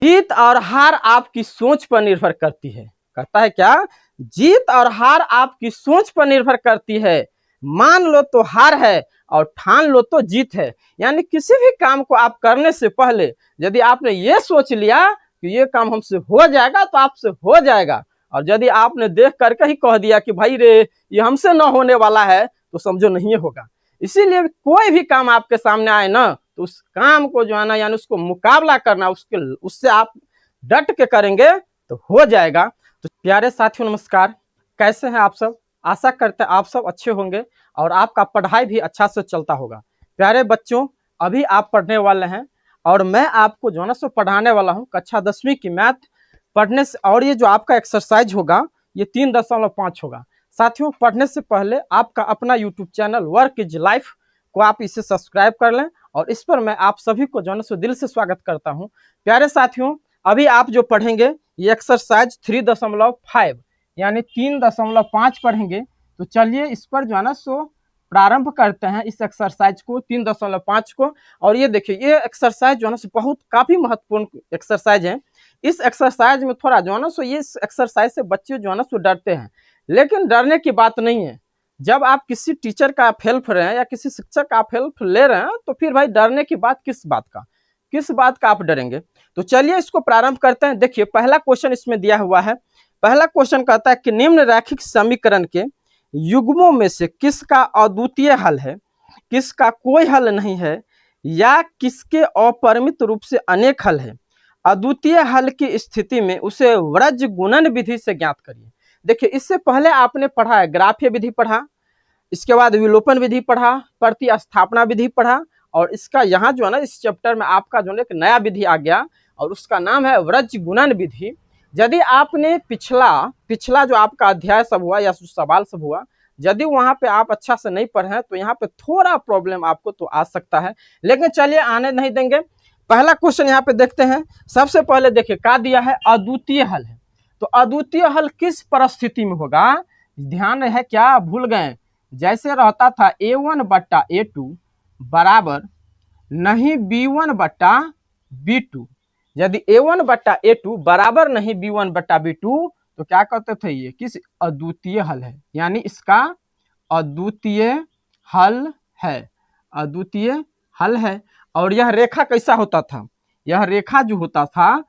जीत और हार आपकी सोच पर निर्भर करती है। कहता है क्या? जीत और हार आपकी सोच पर निर्भर करती है। मान लो तो हार है और ठान लो तो जीत है। यानी किसी भी काम को आप करने से पहले यदि आपने ये सोच लिया कि ये काम हमसे हो जाएगा तो आपसे हो जाएगा, और यदि आपने देख करके ही कह दिया कि भाई रे ये हमसे न होने वाला है, तो समझो नहीं होगा। इसीलिए कोई भी काम आपके सामने आए ना, तो उस काम को जो है ना, यानी उसको मुकाबला करना, उससे आप डट के करेंगे तो हो जाएगा। तो प्यारे साथियों नमस्कार, कैसे हैं आप सब? आशा करते हैं आप सब अच्छे होंगे और आपका पढ़ाई भी अच्छा से चलता होगा। प्यारे बच्चों, अभी आप पढ़ने वाले हैं और मैं आपको जो है ना पढ़ाने वाला हूँ कक्षा 10वीं की मैथ पढ़ने से। और ये जो आपका एक्सरसाइज होगा ये 3.5 होगा। साथियों, पढ़ने से पहले आपका अपना YouTube channel work is life को आप इसे सब्सक्राइब कर लें, और इस पर मैं आप सभी को जो है दिल से स्वागत करता हूं। प्यारे साथियों, अभी आप जो पढ़ेंगे ये एक्सरसाइज 3.5 यानी 3.5 पढ़ेंगे। तो चलिए इस पर जो है ना प्रारंभ करते हैं इस एक्सरसाइज को 3.5 को। और ये देखिए, ये एक्सरसाइज जो है ना बहुत काफी महत्वपूर्ण एक्सरसाइज है। इस एक्सरसाइज में थोड़ा जो है ना ये एक्सरसाइज से बच्चे जो है ना डरते हैं, लेकिन डरने की बात नहीं है। जब आप किसी टीचर का आप हेल्प रहे हैं या किसी शिक्षक का आप हेल्प ले रहे हैं, तो फिर भाई डरने की बात किस बात का आप डरेंगे? तो चलिए इसको प्रारंभ करते हैं। देखिए पहला क्वेश्चन इसमें दिया हुआ है। पहला क्वेश्चन कहता है कि निम्न रैखिक समीकरण के युग्मों में से किसका अद्वितीय हल है, किसका कोई हल नहीं है, या किसके अपरिमित रूप से अनेक हल है। अद्वितीय हल की स्थिति में उसे व्रज गुणन विधि से ज्ञात करिए। देखिए इससे पहले आपने पढ़ा है ग्राफीय विधि पढ़ा, इसके बाद विलोपन विधि पढ़ा, प्रतिस्थापना विधि पढ़ा, और इसका यहाँ जो है ना इस चैप्टर में आपका जो है एक नया विधि आ गया और उसका नाम है व्रज गुणन विधि। यदि आपने पिछला जो आपका अध्याय सब हुआ या सवाल सब हुआ, यदि वहां पे आप अच्छा से नहीं पढ़े तो यहाँ पे थोड़ा प्रॉब्लम आपको तो आ सकता है, लेकिन चलिए आने नहीं देंगे। पहला क्वेश्चन यहाँ पे देखते हैं। सबसे पहले देखिए क्या दिया है, अद्वितीय हल है। तो अद्वितीय हल किस परिस्थिति में होगा? ध्यान है क्या, भूल गए? जैसे रहता था A1/A2 बराबर नहीं B1/B2। यदि A1/A2 बराबर नहीं B1/B2 तो क्या कहते थे, ये किस अद्वितीय हल है, यानी इसका अद्वितीय हल है, अद्वितीय हल है। और यह रेखा कैसा होता था? यह रेखा जो होता था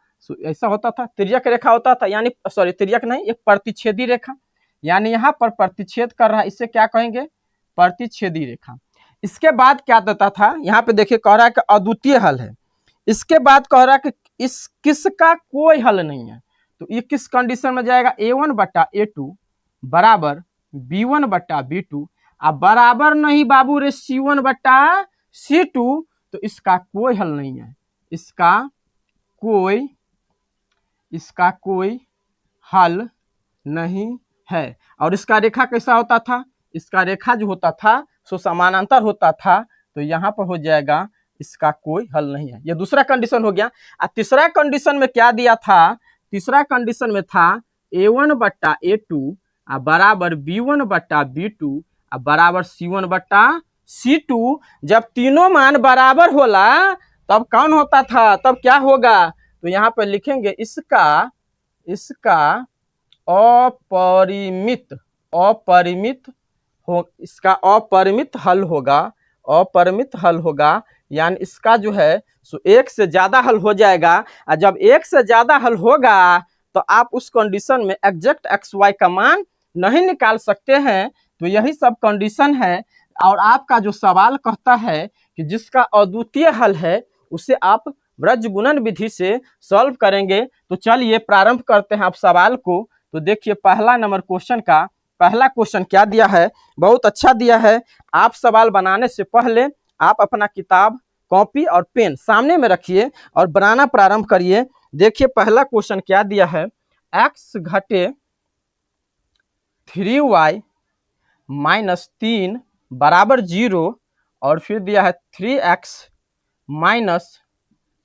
ऐसा होता था, तिर्यक रेखा होता था, यानी सॉरी तिर्यक नहीं, एक प्रतिच्छेदी रेखा, यानी यहाँ पर प्रतिच्छेद कर रहा है, इसे क्या कहेंगे, प्रतिच्छेदी रेखा। इसके बाद क्या देता था, यहाँ पे देखिए कह रहा है कि अद्वितीय हल है। इसके बाद कह रहा है कि इस किसका कोई हल नहीं है। तो ये किस कंडीशन में जाएगा, A1/A2 बराबर B1/B2, अब बराबर नहीं बाबू रे C1/C2, तो इसका कोई हल नहीं है, इसका कोई हल नहीं है। और इसका रेखा कैसा होता था, इसका रेखा जो होता था सो समानांतर होता था, तो यहाँ पर हो जाएगा इसका कोई हल नहीं है। ये दूसरा कंडीशन हो गया। और तीसरा कंडीशन में क्या दिया था, तीसरा कंडीशन में था A1/A2 बराबर B1/B2 बराबर C1/C2। जब तीनों मान बराबर होला तब कौन होता था, तब क्या होगा, तो यहाँ पर लिखेंगे इसका इसका अपरिमित हल होगा, यानी इसका जो है सो एक से ज्यादा हल हो जाएगा। और जब एक से ज्यादा हल होगा तो आप उस कंडीशन में एग्जैक्ट XY का मान नहीं निकाल सकते हैं। तो यही सब कंडीशन है। और आपका जो सवाल कहता है कि जिसका अद्वितीय हल है उसे आप व्रज गुणन विधि से सॉल्व करेंगे। तो चलिए प्रारंभ करते हैं आप सवाल को। तो देखिए पहला नंबर क्वेश्चन का पहला क्वेश्चन क्या दिया है, बहुत अच्छा दिया है। आप सवाल बनाने से पहले आप अपना किताब कॉपी और पेन सामने में रखिए और बनाना प्रारंभ करिए। देखिए पहला क्वेश्चन क्या दिया है, x घटे 3y माइनस 3 बराबर 0, और फिर दिया है 3x माइनस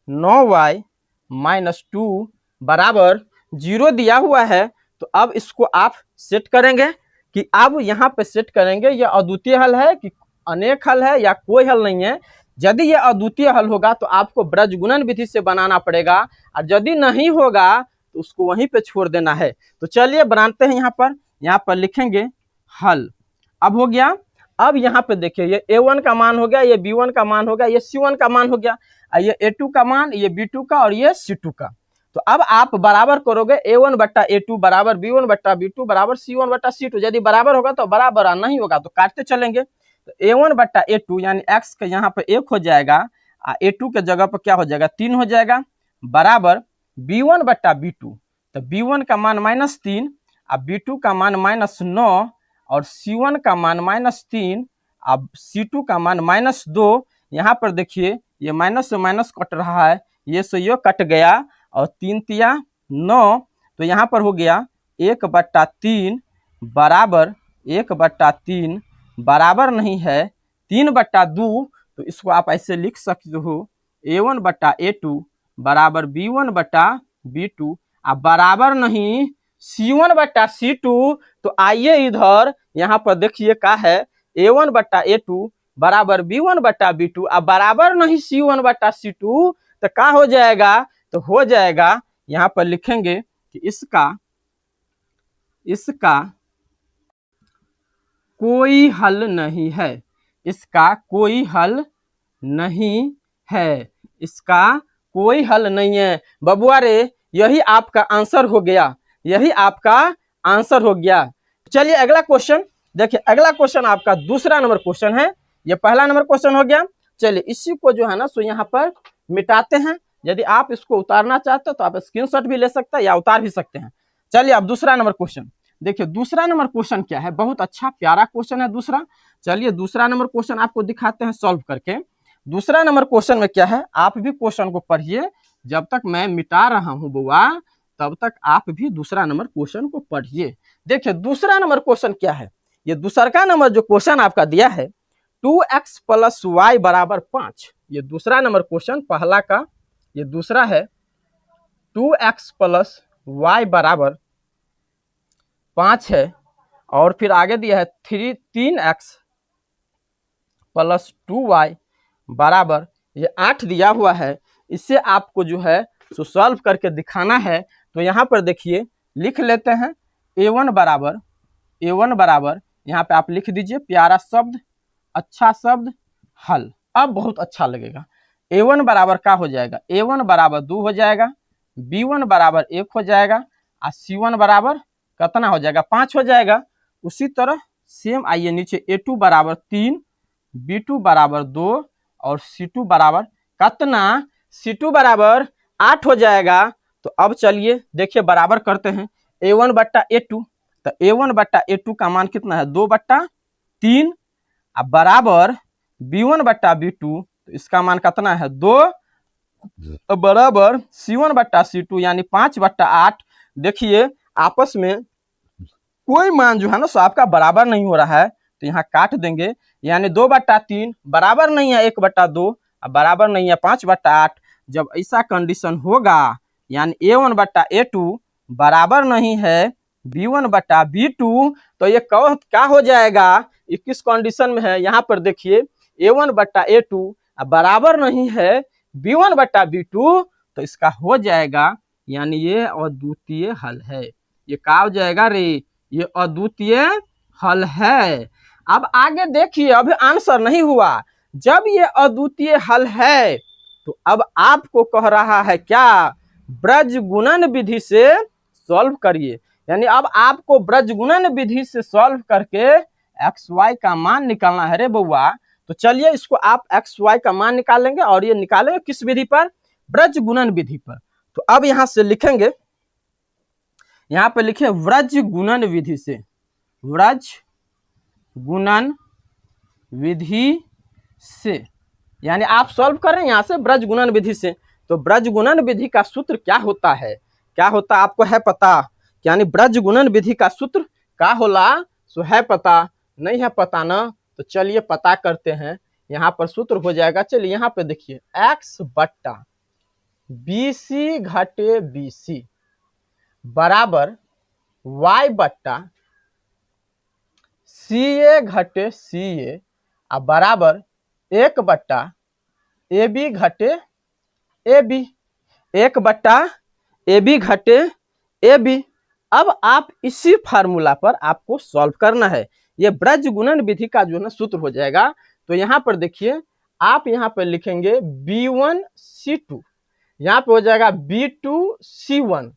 9y माइनस 2 बराबर 0 दिया हुआ है। तो अब इसको आप सेट करेंगे कि अब यहाँ पे सेट करेंगे यह अद्वितीय हल है कि अनेक हल है या कोई हल नहीं है। यदि ये अद्वितीय हल होगा तो आपको ब्रज गुणन विधि से बनाना पड़ेगा, और यदि नहीं होगा तो उसको वहीं पे छोड़ देना है। तो चलिए बनाते हैं। यहाँ पर लिखेंगे हल। अब हो गया। अब यहाँ पे देखिए, ये a1 का मान हो गया, ये b1 का मान हो गया, ये c1 का मान हो गया, ये a2 का मान, ये b2 का, और ये c2 का। तो अब आप बराबर करोगे a1 बट्टा a2 बराबर b1 बट्टा b2 बराबर c1 बट्टा c2। यदि बराबर होगा तो बराबर, नहीं होगा तो काटते चलेंगे। तो a1 बट्टा a2 यानी x के यहाँ पे 1 हो जाएगा, a2 के जगह पर क्या हो जाएगा, 3 हो जाएगा, बराबर b1 बट्टा b2। तो b1 का मान -3, अब b2 का मान -9, और c1 का मान -3, अब c2 का मान -2। यहाँ पर देखिए ये माइनस से माइनस कट रहा है, ये से ये कट गया, और 3 तिया 9। तो यहाँ पर हो गया 1/3 बराबर 1/3 बराबर नहीं है 3/2। तो इसको आप ऐसे लिख सकते हो a1 बट्टा a2 बराबर b1 बट्टा b2, अब बराबर नहीं c1 बट्टा c2। तो आइए इधर, यहाँ पर देखिए क्या है, a1 बट्टा a2 बराबर b1 बट्टा b2, अब बराबर नहीं c1 बट्टा c2। तो क्या हो जाएगा, तो हो जाएगा, यहाँ पर लिखेंगे कि इसका कोई हल नहीं है, इसका कोई हल नहीं है, इसका कोई हल नहीं है। बबुआ रे, यही आपका आंसर हो गया, यही आपका आंसर हो गया। चलिए अगला क्वेश्चन देखिए। अगला क्वेश्चन आपका दूसरा नंबर क्वेश्चन है, ये पहला नंबर क्वेश्चन हो गया। चलिए इसी को जो है ना सो यहाँ पर मिटाते हैं। यदि आप इसको उतारना चाहते हो तो आप स्क्रीनशॉट भी ले सकते हैं या उतार भी सकते हैं। चलिए अब दूसरा नंबर क्वेश्चन देखिए। दूसरा नंबर क्वेश्चन क्या है, बहुत अच्छा प्यारा क्वेश्चन है दूसरा। चलिए दूसरा नंबर क्वेश्चन आपको दिखाते हैं सॉल्व करके। दूसरा नंबर क्वेश्चन में क्या है, आप भी क्वेश्चन को पढ़िए, जब तक मैं मिटा रहा हूं बुआ तब तक आप भी दूसरा नंबर क्वेश्चन को पढ़िए। देखिए दूसरा नंबर क्वेश्चन क्या है, ये दूसरा नंबर जो क्वेश्चन आपका दिया है 2x + y बराबर 5। ये दूसरा नंबर क्वेश्चन, पहला का ये दूसरा है 2x + y बराबर 5 है, और फिर आगे दिया है 3x + 2y बराबर ये 8 दिया हुआ है। इससे आपको जो है सो सॉल्व करके दिखाना है। तो यहाँ पर देखिए लिख लेते हैं a1 बराबर यहाँ पे आप लिख दीजिए प्यारा शब्द, अच्छा शब्द, हल। अब बहुत अच्छा लगेगा। a1 बराबर क्या हो जाएगा, a1 बराबर 2 हो जाएगा, b1 बराबर 1 हो जाएगा, और c1 बराबर कितना हो जाएगा, 5 हो जाएगा। उसी तरह सेम आइए नीचे a2 बराबर 3, b2 बराबर 2, और c2 बराबर कितना, c2 बराबर 8 हो जाएगा। तो अब चलिए देखिए बराबर करते हैं a1 बट्टा a2। तो a1 बट्टा a2 का मान कितना है, 2/3, अब बराबर b1 बट्टा b2, तो इसका मान कितना है 2, बराबर c1 बट्टा c2 यानी 5/8। देखिए आपस में कोई मान जो है ना सो आपका बराबर नहीं हो रहा है, तो यहाँ काट देंगे, यानी 2/3 बराबर नहीं है 1/2, बराबर नहीं है 5/8। जब ऐसा कंडीशन होगा यानी a1 बट्टा a2 बराबर नहीं है b1 बट्टा b2, तो ये क्या हो जाएगा, ये किस कंडीशन में है, यहाँ पर देखिए a1 बट्टा a2 बराबर नहीं है b1 बट्टा b2, तो इसका हो जाएगा यानी ये अद्वितीय हल है। ये क्या हो जाएगा रे, ये अद्वितीय हल है। अब आगे देखिए, अभी आंसर नहीं हुआ। जब ये अद्वितीय हल है तो अब आपको कह रहा है क्या, ब्रज गुणन विधि से सॉल्व करिए। यानी अब आपको ब्रज गुणन विधि से सॉल्व करके xy का मान निकालना है रे बउआ। तो चलिए इसको आप xy का मान निकालेंगे, और ये निकालेंगे किस विधि पर, ब्रज गुणन विधि पर। तो अब यहां से लिखेंगे, यहाँ पे लिखे ब्रज गुणन विधि से, ब्रज गुणन विधि से, यानी आप सॉल्व कर रहे हैं यहाँ से ब्रज गुणन विधि से। तो ब्रज गुणन विधि का सूत्र क्या होता है, क्या होता आपको है पता, यानी ब्रज गुणन विधि का सूत्र क्या होला, सो है पता, नहीं है पता ना, तो चलिए पता करते हैं। यहाँ पर सूत्र हो जाएगा, चलिए यहाँ पे देखिए x बट्टा BC घटे BC बराबर y बट्टा CA घटे CA बराबर 1/2 ए बी घटे ए बी, 1/AB घटे ए बी। अब आप इसी फार्मूला पर आपको सॉल्व करना है। ये ब्रज गुणन विधि का जो है ना सूत्र हो जाएगा। तो यहाँ पर देखिए, आप यहाँ पर लिखेंगे B1C2, यहाँ पे हो जाएगा B2C1,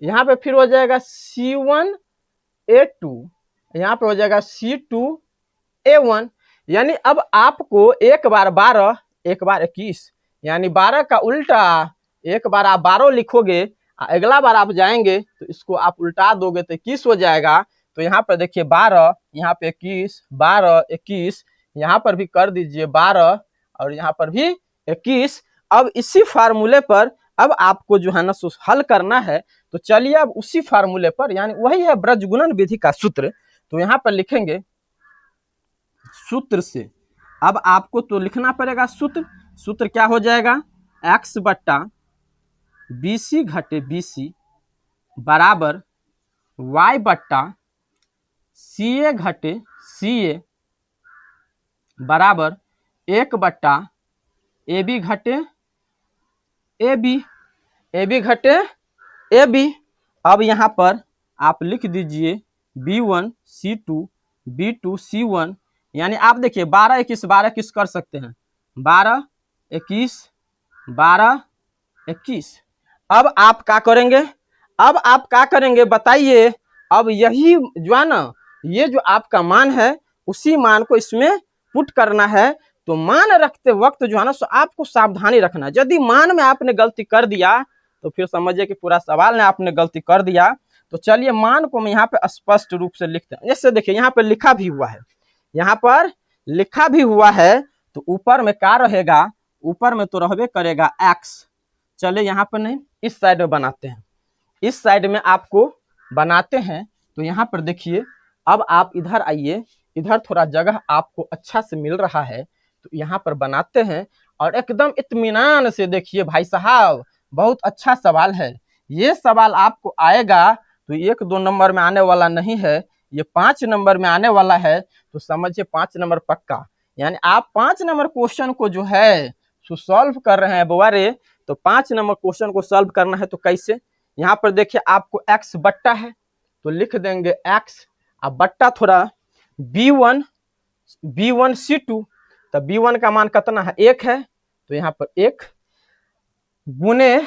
यहाँ पे फिर हो जाएगा C1A2, यहाँ पे हो जाएगा C2A1। यानी अब आपको 1 बार 12, 1 बार 21, यानी 12 का उल्टा, एक बार आप 12 लिखोगे, अगला बार आप जाएंगे तो इसको आप उल्टा दोगे तो 21 हो जाएगा। तो यहाँ पर देखिए 12, यहाँ पे 21, 12, 21, यहाँ पर भी कर दीजिए 12 और यहाँ पर भी 21। अब इसी फार्मूले पर अब आपको जो है ना हल करना है। तो चलिए अब उसी फार्मूले पर, यानी वही है ब्रज गुणन विधि का सूत्र। तो यहाँ पर लिखेंगे सूत्र से, अब आपको तो लिखना पड़ेगा सूत्र। सूत्र क्या हो जाएगा, x बट्टा BC घटे BC बराबर y बट्टा CA घटे CA बराबर 1/AB घटे AB, AB घटे AB। अब यहाँ पर आप लिख दीजिए B1C2 B2C1, यानी आप देखिए 12 21 12 21 कर सकते हैं, 12 21 12 21। अब आप क्या करेंगे, अब आप क्या करेंगे बताइए। अब यही जो है ना, ये जो आपका मान है उसी मान को इसमें पुट करना है। तो मान रखते वक्त जो है ना आपको सावधानी रखना है। यदि मान में आपने गलती कर दिया तो फिर समझिए कि पूरा सवाल ने आपने गलती कर दिया। तो चलिए मान को मैं यहाँ पे स्पष्ट रूप से लिखते हैं। जैसे देखिए यहाँ पे लिखा भी हुआ है, यहाँ पर लिखा भी हुआ है, तो ऊपर में क्या रहेगा, ऊपर में तो रहबे करेगा x। चले यहाँ पर नहीं, इस साइड में बनाते हैं, इस साइड में आपको बनाते हैं। तो यहाँ पर देखिए, अब आप इधर आइए, इधर थोड़ा जगह आपको अच्छा से मिल रहा है, तो यहाँ पर बनाते हैं। और एकदम इत्मीनान से देखिए भाई साहब, बहुत अच्छा सवाल है। ये सवाल आपको आएगा तो 1-2 नंबर में आने वाला नहीं है, ये 5 नंबर में आने वाला है। तो समझिए 5 नंबर पक्का। यानी आप 5 नंबर क्वेश्चन को जो है सॉल्व कर रहे हैं बुआरे। तो 5 नंबर क्वेश्चन को सॉल्व करना है तो कैसे, यहाँ पर देखिए आपको x बट्टा है तो लिख देंगे x, अब बट्टा थोड़ा B1C2, तो B1 का मान कितना है, 1 है, तो यहाँ पर 1 गुने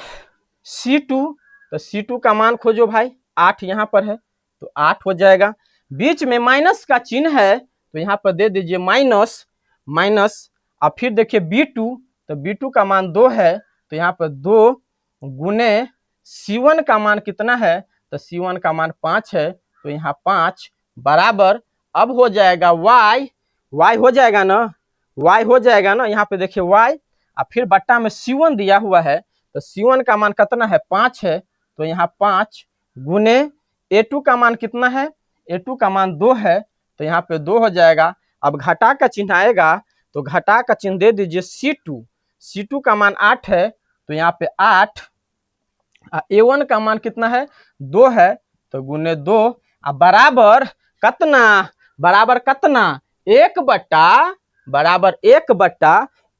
C2, तो C2 का मान खोजो भाई, 8 यहाँ पर है तो 8 हो जाएगा। बीच में माइनस का चिन्ह है तो यहाँ पर दे दीजिए माइनस माइनस। अब फिर देखिए B2, तो B2 का मान 2 है, तो यहाँ पर 2 गुने C1 का मान कितना है, तो C1 का मान 5 है, तो यहाँ 5 बराबर, अब हो जाएगा y हो जाएगा ना, y हो जाएगा ना, यहाँ पे देखिए y, और फिर बट्टा में C1 दिया हुआ है, तो C1 का मान कितना है, 5 है, तो यहाँ 5 गुने A2 का मान कितना है, A2 का मान 2 है, तो यहाँ पे 2 हो जाएगा। अब घटा का चिन्ह आएगा तो घटा का चिन्ह दे दीजिए C2 का मान 8 है, तो यहाँ पे 8, A1 का मान कितना है, 2 है, तो गुने 2, अब बराबर कितना, बराबर कितना, 1 बराबर 1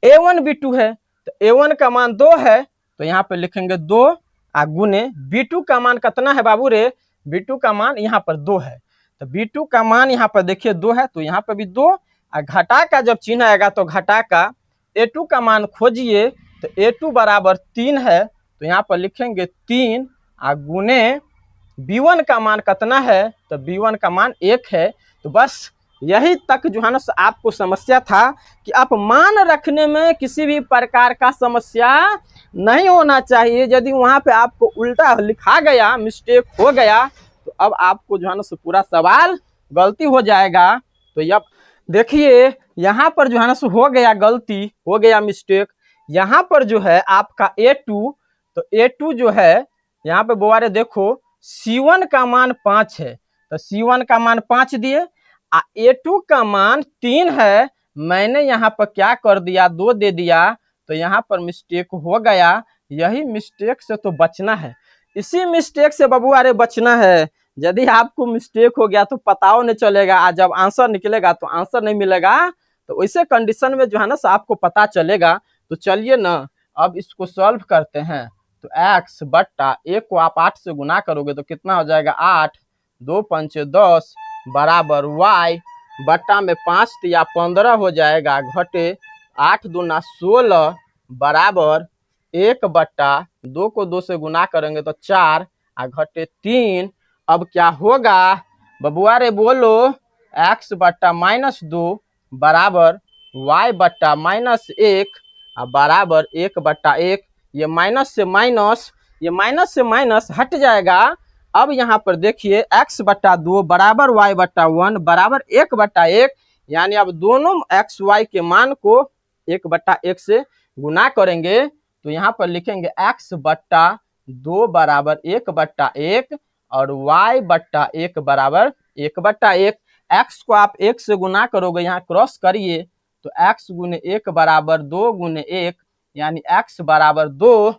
A1 B2 है, तो A1 का मान 2 है, तो यहाँ पे लिखेंगे 2 गुने B2 का मान कितना है बाबू रे, B2 का मान यहाँ पर 2 है, तो B2 का मान यहाँ पर देखिए 2 है, तो यहाँ पर भी 2, घटा का जब चिन्ह आएगा तो घटा का A2 का मान खोजिए, तो A2 बराबर 3 है, तो यहाँ पर लिखेंगे 3 गुने B1 का मान कितना है, तो B1 का मान 1 है। तो बस यही तक जो है ना आपको समस्या था कि आप मान रखने में किसी भी प्रकार का समस्या नहीं होना चाहिए। यदि वहां पे आपको उल्टा लिखा गया, मिस्टेक हो गया, तो अब आपको जो है ना पूरा सवाल गलती हो जाएगा। तो अब देखिए यहाँ पर जो है ना हो गया गलती, हो गया मिस्टेक। यहाँ पर जो है आपका A2, तो A2 जो है यहाँ पे बुआरे देखो C1 का मान 5 है, तो C1 का मान 5 दिए, A2 का मान 3 है, मैंने यहाँ पर क्या कर दिया, 2 दे दिया, तो यहाँ पर मिस्टेक हो गया। यही मिस्टेक से तो बचना है, इसी मिस्टेक से बबुआरे बचना है। यदि आपको मिस्टेक हो गया तो पताओ नहीं चलेगा, आज जब आंसर निकलेगा तो आंसर नहीं मिलेगा, तो वैसे कंडीशन में जो है ना आपको पता चलेगा। तो चलिए ना अब इसको सॉल्व करते हैं। तो x बट्टा 1 को आप 8 से गुना करोगे तो कितना हो जाएगा 8, 2 पंचे 10 बराबर y बट्टा में 5 या 15 हो जाएगा घटे 8 दूना 16 बराबर 1 बट्टा 2 को 2 से गुना करेंगे तो 4 घटे 3। अब क्या होगा बबुआ रे बोलो, x बट्टा -2 बराबर y बट्टा -1 बराबर 1 बट्टा 1। ये माइनस से माइनस हट जाएगा। अब यहाँ पर देखिए x बट्टा 2 बराबर y बट्टा 1 बराबर 1 बट्टा 1, यानी अब दोनों x y के मान को 1 बट्टा 1 से गुना करेंगे तो यहाँ पर लिखेंगे x बट्टा 2 बराबर 1 बट्टा 1 और y बट्टा 1 बराबर 1 बट्टा 1। x को आप 1 से गुना करोगे, यहाँ क्रॉस करिए तो x गुने 1 बराबर 2 गुने 1 यानी x बराबर 2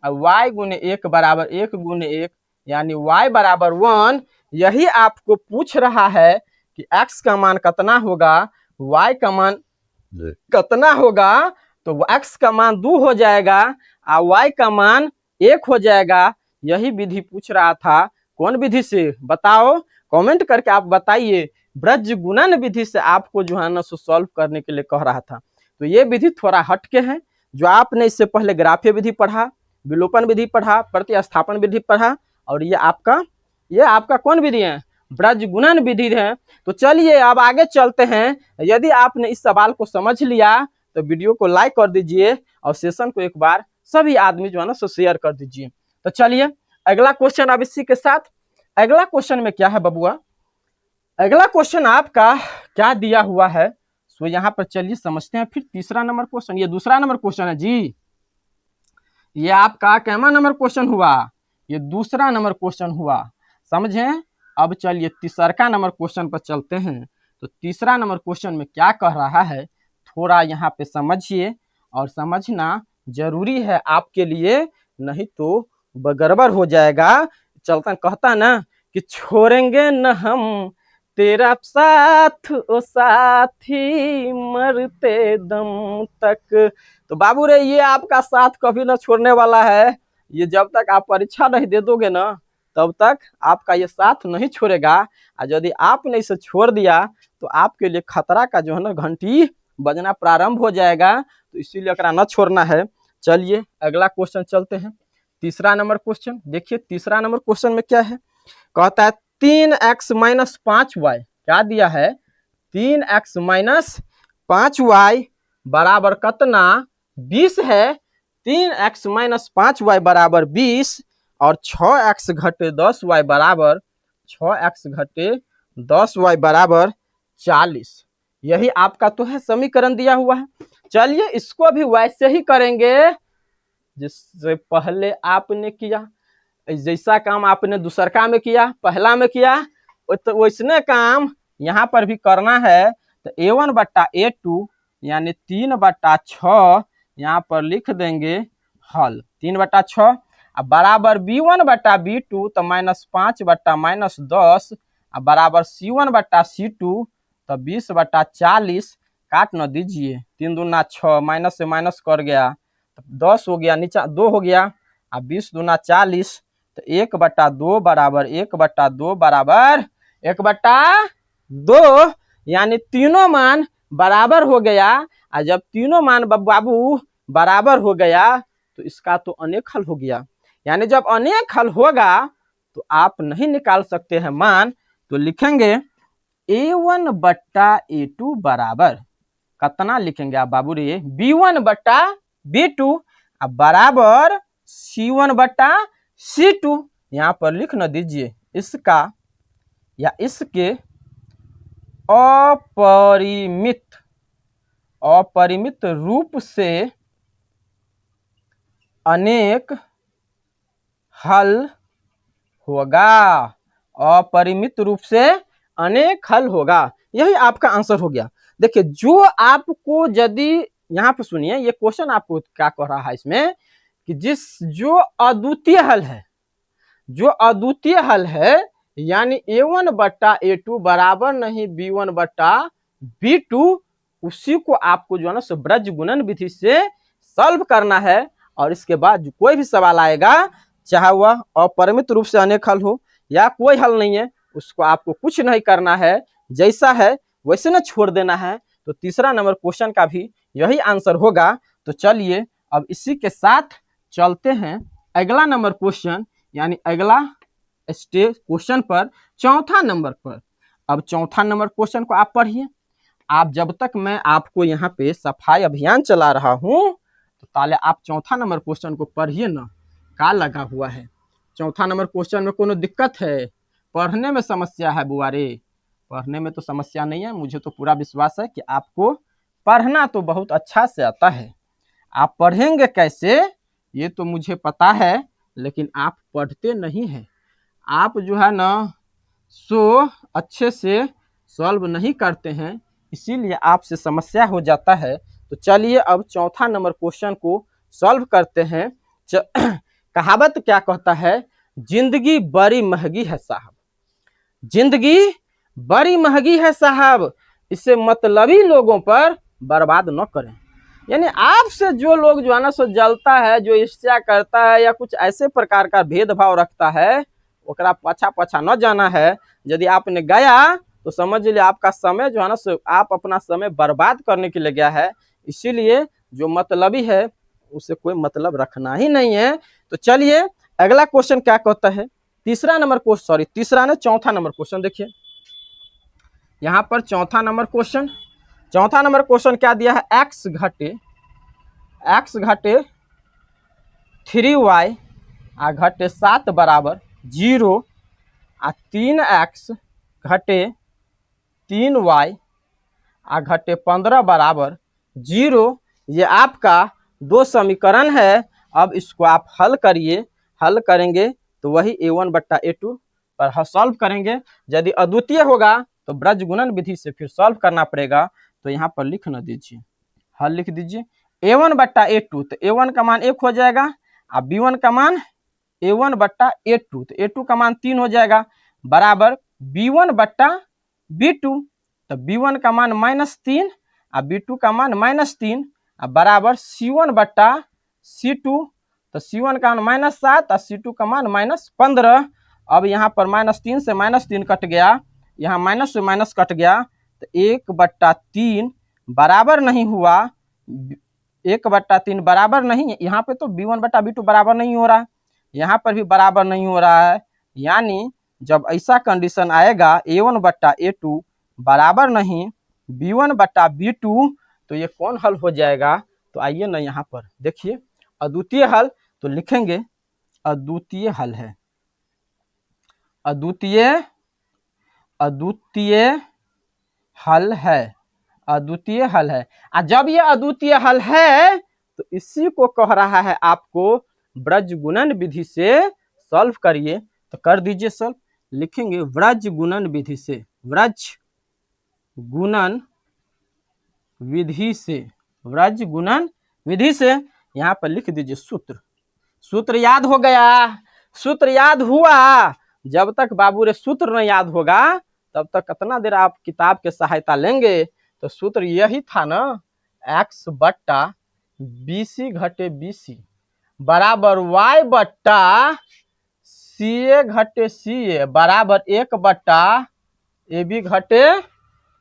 और y गुने 1 बराबर 1 गुने 1 यानी y बराबर 1। यही आपको पूछ रहा है कि x का मान कितना होगा, y का मान कितना होगा। तो x का मान 2 हो जाएगा और y का मान 1 हो जाएगा। यही विधि पूछ रहा था। कौन विधि से बताओ, कमेंट करके आप बताइए। ब्रज गुणन विधि से आपको जो है ना सो सॉल्व करने के लिए कह रहा था। तो ये विधि थोड़ा हटके है। जो आपने इससे पहले ग्राफीय विधि पढ़ा, विलोपन विधि पढ़ा, प्रतिस्थापन विधि पढ़ा और ये आपका कौन विधि है, ब्रज गुणन विधि है। तो चलिए अब आगे चलते हैं। यदि आपने इस सवाल को समझ लिया तो वीडियो को लाइक कर दीजिए और सेशन को एक बार सभी आदमी जो है ना सो शेयर कर दीजिए। तो चलिए अगला क्वेश्चन अब इसी के साथ। अगला क्वेश्चन में क्या है बबुआ, अगला क्वेश्चन आपका क्या दिया हुआ है सो यहाँ पर चलिए समझते हैं। फिर तीसरा नंबर क्वेश्चन, ये दूसरा नंबर क्वेश्चन है जी। ये आपका कैमा नंबर क्वेश्चन हुआ, ये दूसरा नंबर क्वेश्चन हुआ, समझे। अब चलिए तीसरा नंबर क्वेश्चन पर चलते हैं। तो तीसरा नंबर क्वेश्चन में क्या कह रहा है थोड़ा यहाँ पे समझिए और समझना जरूरी है आपके लिए, नहीं तो गड़बड़ हो जाएगा। चलता कहता ना कि छोड़ेंगे न हम तेरा साथ ओ साथी मरते दम तक। तो बाबू रे ये आपका साथ कभी ना छोड़ने वाला है। ये जब तक आप परीक्षा नहीं दे दोगे ना तब तक आपका ये साथ नहीं छोड़ेगा। और यदि आपने इसे छोड़ दिया तो आपके लिए खतरा का जो है ना घंटी बजना प्रारंभ हो जाएगा। तो इसीलिए अगर न छोड़ना है। चलिए अगला क्वेश्चन चलते हैं। तीसरा नंबर क्वेश्चन देखिए, तीसरा नंबर क्वेश्चन में क्या है, कहता है 3x माइनस 5y। क्या दिया है, 3x माइनस 5y बराबर कितना 20 है। 3x माइनस 5y बराबर 20 और 6x घटे 10y बराबर 6x घटे 10y बराबर 40। यही आपका तो है समीकरण दिया हुआ है। चलिए इसको भी वैसे ही करेंगे जिससे पहले आपने किया। जैसा काम आपने दूसरका में किया, पहला में किया, तो वैसने काम यहाँ पर भी करना है। तो a1 बट्टा a2 यानी 3/6 यहाँ पर लिख देंगे हल 3/6 बराबर b1 बट्टा b2 तो -5 बट्टा -10 बराबर c1 बट्टा c2 तो 20/40। काट न दीजिए, 3 दूना 6 माइनस से माइनस कर गया तो 10 हो गया, नीचा 2 हो गया 20 दूना 40 तो 1/2 बराबर 1/2 बराबर 1/2 यानी तीनों मान बराबर हो गया। और जब तीनों मान बाबू बराबर हो गया तो इसका तो अनेक हल हो गया। यानी जब अनेक हल होगा तो आप नहीं निकाल सकते हैं मान। तो लिखेंगे a1 बट्टा a2 बराबर कितना लिखेंगे आप बाबू रे, b1 बट्टा b2 बराबर c1 बट्टा c2। यहाँ पर लिख न दीजिए इसका या इसके अपरिमित रूप से अनेक हल होगा। अपरिमित रूप से अनेक हल होगा, यही आपका आंसर हो गया। देखिए जो आपको यदि यहाँ पे सुनिए, ये क्वेश्चन आपको क्या कह रहा है इसमें कि जो अद्वितीय हल है, जो अद्वितीय हल है यानी a1 बट्टा a2 बराबर नहीं b1 बट्टा b2, उसी को आपको जो है ना ब्रज गुणन विधि से सॉल्व करना है। और इसके बाद कोई भी सवाल आएगा, चाहे वह अपरिमित रूप से अनेक हल हो या कोई हल नहीं है, उसको आपको कुछ नहीं करना है, जैसा है वैसे ना छोड़ देना है। तो तीसरा नंबर क्वेश्चन का भी यही आंसर होगा। तो चलिए अब इसी के साथ चलते हैं अगला नंबर क्वेश्चन, यानी अगला स्टेज क्वेश्चन पर, चौथा नंबर पर। अब चौथा नंबर क्वेश्चन को आप पढ़िए। आप जब तक मैं आपको यहाँ पे सफाई अभियान चला रहा हूँ, तो ताले आप चौथा नंबर क्वेश्चन को पढ़िए ना, का लगा हुआ है। चौथा नंबर क्वेश्चन में कोनो दिक्कत है? पढ़ने में समस्या है बुआरे? पढ़ने में तो समस्या नहीं है, मुझे तो पूरा विश्वास है कि आपको पढ़ना तो बहुत अच्छा से आता है। आप पढ़ेंगे कैसे ये तो मुझे पता है, लेकिन आप पढ़ते नहीं हैं। आप जो है ना सो अच्छे से सॉल्व नहीं करते हैं, इसीलिए आपसे समस्या हो जाता है। तो चलिए अब चौथा नंबर क्वेश्चन को सॉल्व करते हैं। कहावत क्या कहता है? जिंदगी बड़ी महंगी है साहब, जिंदगी बड़ी महंगी है साहब, इसे मतलबी लोगों पर बर्बाद न करें। यानी आपसे जो लोग जो है ना सो जलता है, जो ईर्ष्या करता है या कुछ ऐसे प्रकार का भेदभाव रखता है, ओकरा पछा पछा न जाना है। यदि आपने गया तो समझ लीजिए आपका समय जो है ना सो आप अपना समय बर्बाद करने के लिए गया है। इसीलिए जो मतलबी है उसे कोई मतलब रखना ही नहीं है। तो चलिए अगला क्वेश्चन क्या कहता है। तीसरा नंबर क्वेश्चन, सॉरी तीसरा ने चौथा नंबर क्वेश्चन देखिए यहाँ पर। चौथा नंबर क्वेश्चन क्या दिया है? एक्स घटे 3y आ घटे 7 बराबर 0 आ 3x घटे 3y आ घटे 15 बराबर 0। ये आपका दो समीकरण है। अब इसको आप हल करिए। हल करेंगे तो वही a1/a2 पर सॉल्व करेंगे। यदि अद्वितीय होगा तो ब्रज गुणन विधि से फिर सॉल्व करना पड़ेगा। तो यहाँ पर लिख न दीजिए, हल लिख दीजिए a1/a2। तो a1 का मान 1 हो जाएगा और b1 का मान a1/a2। तो a2 का मान 3 हो जाएगा बराबर b1/b2। तो b1 का मान -3 और b2 का मान -3 बराबर c1/c2। तो c1 का मान -7 और c2 का मान -15। अब यहाँ पर -3 से -3 कट गया, यहाँ माइनस से माइनस कट गया। तो 1/3 बराबर नहीं हुआ, 1/3 बराबर नहीं, यहाँ पे तो b1/b2 बराबर नहीं हो रहा है, यहाँ पर भी बराबर नहीं हो रहा है। यानी जब ऐसा कंडीशन आएगा a1/a2 बराबर नहीं b1/b2, तो ये कौन हल हो जाएगा? तो आइए ना यहाँ पर देखिए अद्वितीय हल। तो लिखेंगे अद्वितीय हल है, अद्वितीय हल है, अद्वितीय हल है। और जब ये अद्वितीय हल है तो इसी को कह रहा है आपको ब्रज गुणन विधि से सॉल्व करिए। तो कर दीजिए सॉल्व। लिखेंगे ब्रज गुणन विधि से, ब्रज गुणन विधि से, ब्रज गुणन विधि से। यहाँ पर लिख दीजिए सूत्र। सूत्र याद हो गया? सूत्र याद हुआ? जब तक बाबू रे सूत्र नहीं याद होगा तब तक कितना देर आप किताब के सहायता लेंगे? तो सूत्र यही था ना, x/BC घटे BC बराबर y/CA घटे CA बराबर 1/AB घटे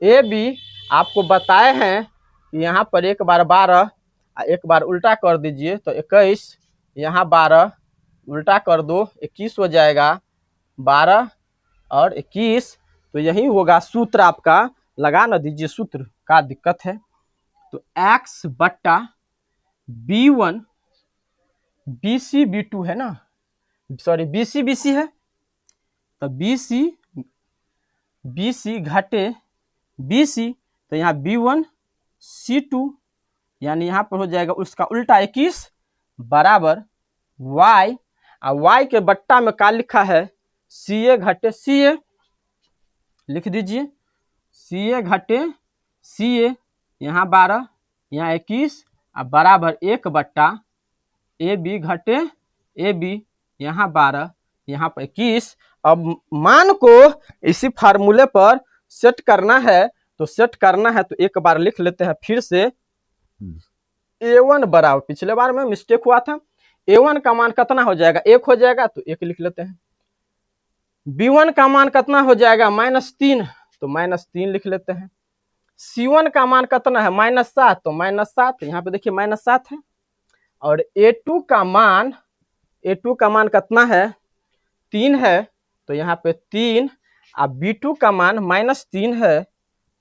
AB। आपको बताए हैं कि यहाँ पर 1 बार 12, एक बार उल्टा कर दीजिए तो 21, यहाँ 12 उल्टा कर दो 21 हो जाएगा, 12 और 21। तो यही होगा सूत्र आपका। लगा ना दीजिए सूत्र, का दिक्कत है? तो x/B1 BC B2 है ना, सॉरी BC BC है, तो BC घटे BC। तो यहाँ B1 C2 यानी यहाँ पर हो जाएगा उसका उल्टा 21 बराबर y, और y के बट्टा में क्या लिखा है? CA घटे CA। लिख दीजिए CA घटे CA, यहाँ 12 यहाँ 21 और बराबर 1/AB घटे AB, यहाँ 12 यहाँ पर 21। अब मान को इसी फार्मूले पर सेट करना है। तो सेट करना है तो एक बार लिख लेते हैं फिर से। A1 बराबर, पिछले बार में मिस्टेक हुआ था, A1 का मान कितना हो जाएगा, 1 हो जाएगा, तो 1 लिख लेते हैं। B1 का मान कितना हो जाएगा, -3, तो -3 लिख लेते हैं। C1 का मान कितना है, -7, तो -7, यहाँ पे देखिए -7 है। और A2 का मान कितना है, 3 है, तो यहाँ पे 3। अब B2 का मान -3 है,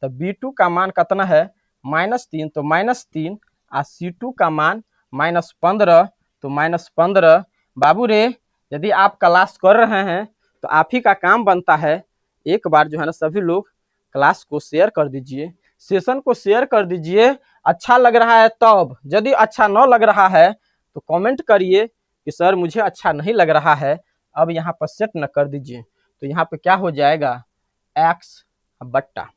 तो B2 का मान कितना है, -3, तो -3। और C2 का मान -15, तो -15। बाबू रे, यदि आप क्लास कर रहे हैं तो आप ही का काम बनता है, एक बार जो है ना सभी लोग क्लास को शेयर कर दीजिए, सेशन को शेयर कर दीजिए। अच्छा लग रहा है तब, यदि अच्छा न लग रहा है तो कमेंट करिए कि सर मुझे अच्छा नहीं लग रहा है, अब यहाँ पर सेट न कर दीजिए। तो यहाँ पे क्या हो जाएगा, x बट्टा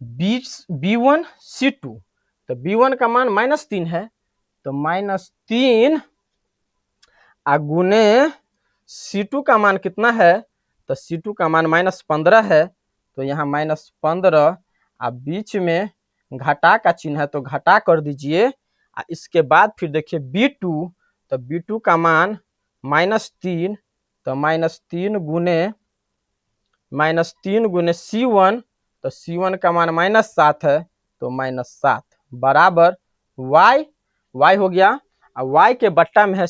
B1 C2, तो B1 का मान -3 है, तो -3 गुने C2 का मान कितना है, तो C2 का मान -15 है, तो यहाँ -15। अब बीच में घटा का चिन्ह है, तो घटा कर दीजिए। इसके बाद फिर देखिए B2, तो B2 का मान -3, तो -3 गुने C1, तो C1 का मान -7 है, तो -7 बराबर y हो गया। और y के बट्टा में है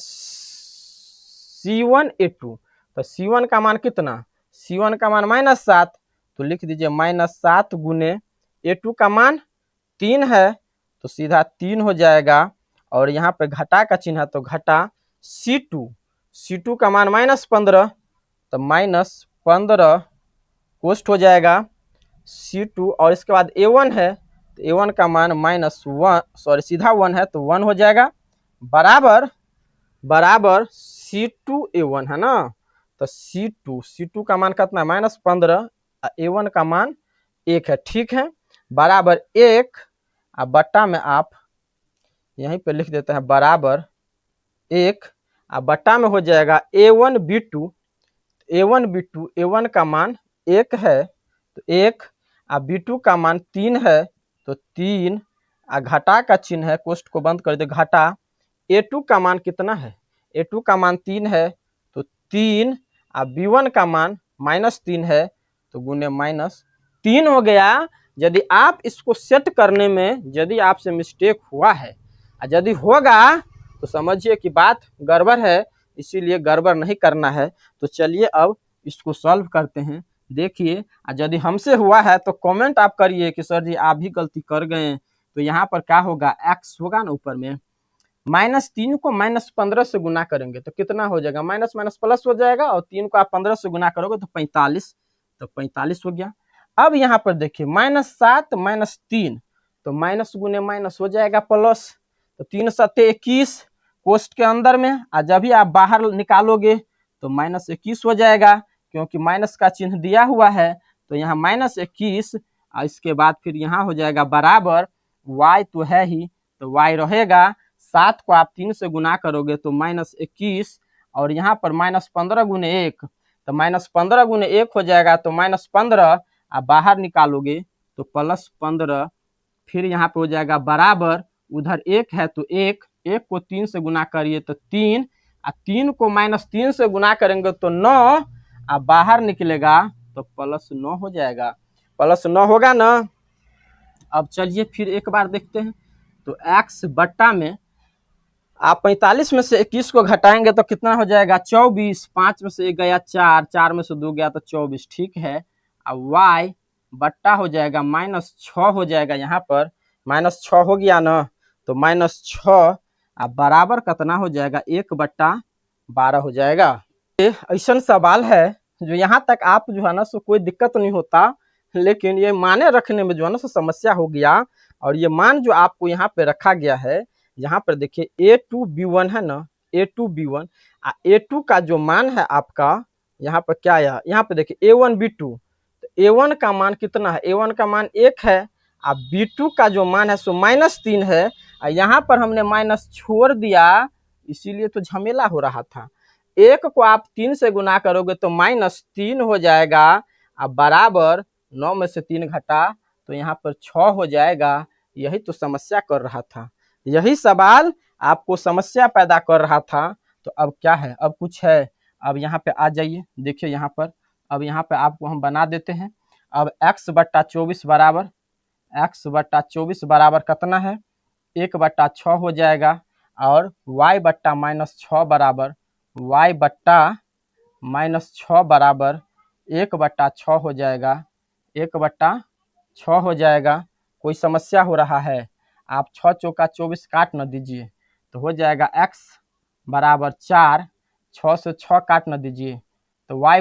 C1A2, तो C1 का मान कितना, C1 का मान -7, तो लिख दीजिए -7 गुने A2 का मान 3 है, तो सीधा 3 हो जाएगा। और यहाँ पे घटा का चिन्ह है, तो घटा C2 का मान -15, तो -15 कोष्ट हो जाएगा C2। और इसके बाद A1 है, तो A1 का मान -1, सॉरी सीधा 1 है, तो 1 हो जाएगा, बराबर C2A1 है ना। तो C2 का मान कितना, -15, A1 का मान 1 है, ठीक है, बराबर 1। अब बट्टा में आप यहीं पे लिख देते हैं बराबर 1। अब बट्टा में हो जाएगा A1 का मान 1 है, तो 1। अब B2 का मान 3 है, तो 3। घटा का चिन्ह है, कोष्ट को बंद कर दे, घटा। A2 का मान कितना है, A2 का मान 3 है, तो 3। अब B1 का मान -3 है, तो गुने -3 हो गया। यदि आप इसको सेट करने में यदि आपसे मिस्टेक हुआ है, यदि होगा तो समझिए कि बात गड़बड़ है, इसीलिए गड़बड़ नहीं करना है। तो चलिए अब इसको सॉल्व करते हैं। देखिए, यदि हमसे हुआ है तो कमेंट आप करिए कि सर जी आप भी गलती कर गए। तो यहाँ पर क्या होगा, x होगा ना ऊपर में, -3 को -15 से गुना करेंगे तो कितना हो जाएगा, माइनस माइनस प्लस हो जाएगा, और 3 को आप 15 से गुना करोगे तो 45, तो 45 हो गया। अब यहाँ पर देखिए -7 -3, तो माइनस गुने माइनस हो जाएगा प्लस, तो 3 सत्ते 21 कोष्ट के अंदर में, और जब भी आप बाहर निकालोगे तो -21 हो जाएगा, क्योंकि माइनस का चिन्ह दिया हुआ है, तो यहाँ -21। और इसके बाद फिर यहाँ हो जाएगा बराबर, y तो है ही, तो y रहेगा। 7 को आप 3 से गुना करोगे तो -21, और यहाँ पर -15 गुने 1, तो -15 गुने 1 हो जाएगा, तो -15। आप बाहर निकालोगे तो +15। फिर यहाँ पे हो जाएगा बराबर, उधर 1 है तो 1 को 3 से गुना करिए तो 3, और 3 को -3 से गुना करेंगे तो 9, अब बाहर निकलेगा तो +9 हो जाएगा, +9 होगा ना। अब चलिए फिर एक बार देखते हैं। तो x बट्टा में आप 45 में से 21 को घटाएंगे तो कितना हो जाएगा, 24। 5 में से 1 गया 4, 4 में से 2 गया तो 24, ठीक है। अब y बट्टा हो जाएगा -6 हो जाएगा, यहाँ पर -6 हो गया ना, तो -6। अब बराबर कितना हो जाएगा, 1/12 हो जाएगा। ऐसा सवाल है जो यहाँ तक आप जो है ना सो कोई दिक्कत नहीं होता, लेकिन ये माने रखने में जो है ना सो समस्या हो गया। और ये मान जो आपको यहाँ पे रखा गया है, यहाँ पर देखिए A2B1 है ना, A2B1, A2 का जो मान है आपका यहाँ पर क्या है, यहाँ पे देखिए A1B2, तो A1 का मान कितना है, A1 का मान 1 है, अब B2 का जो मान है सो -3 है, और यहाँ पर हमने माइनस छोड़ दिया, इसीलिए तो झमेला हो रहा था। 1 को आप 3 से गुना करोगे तो -3 हो जाएगा, अब बराबर 9 में से 3 घटा तो यहाँ पर 6 हो जाएगा। यही तो समस्या कर रहा था, यही सवाल आपको समस्या पैदा कर रहा था। तो अब क्या है, अब कुछ है। अब यहाँ पे आ जाइए, देखिए यहाँ पर, अब यहाँ पे आपको हम बना देते हैं। अब x/24 बराबर, x/24 बराबर कितना है, 1/6 हो जाएगा। और y/-6 बराबर, y/-6 बराबर 1/6 हो जाएगा, 1/6 हो जाएगा। कोई समस्या हो रहा है, आप 6 चौका 24 काट न दीजिए, तो हो जाएगा x बराबर 4, 6 से 6 काट न दीजिए, तो y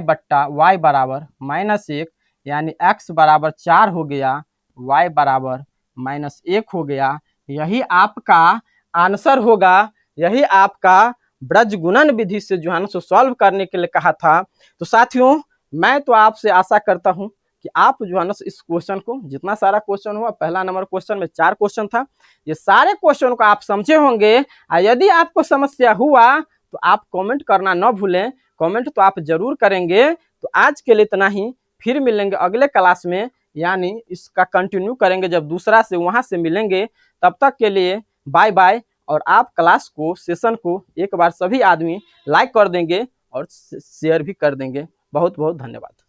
बराबर -1, यानी x बराबर 4 हो गया, y बराबर -1 हो गया। यही आपका आंसर होगा, यही आपका ब्रज गुणन विधि से जो है ना सो सॉल्व करने के लिए कहा था। तो साथियों, मैं तो आपसे आशा करता हूं कि आप जो है ना इस क्वेश्चन को, जितना सारा क्वेश्चन हुआ, पहला नंबर क्वेश्चन में 4 क्वेश्चन था, ये सारे क्वेश्चन को आप समझे होंगे। यदि आपको समस्या हुआ तो आप कमेंट करना न भूलें, कमेंट तो आप जरूर करेंगे। तो आज के लिए इतना ही, फिर मिलेंगे अगले क्लास में, यानी इसका कंटिन्यू करेंगे जब दूसरा से वहां से मिलेंगे। तब तक के लिए बाय बाय। और आप क्लास को, सेशन को एक बार सभी आदमी लाइक कर देंगे और शेयर भी कर देंगे। बहुत बहुत धन्यवाद।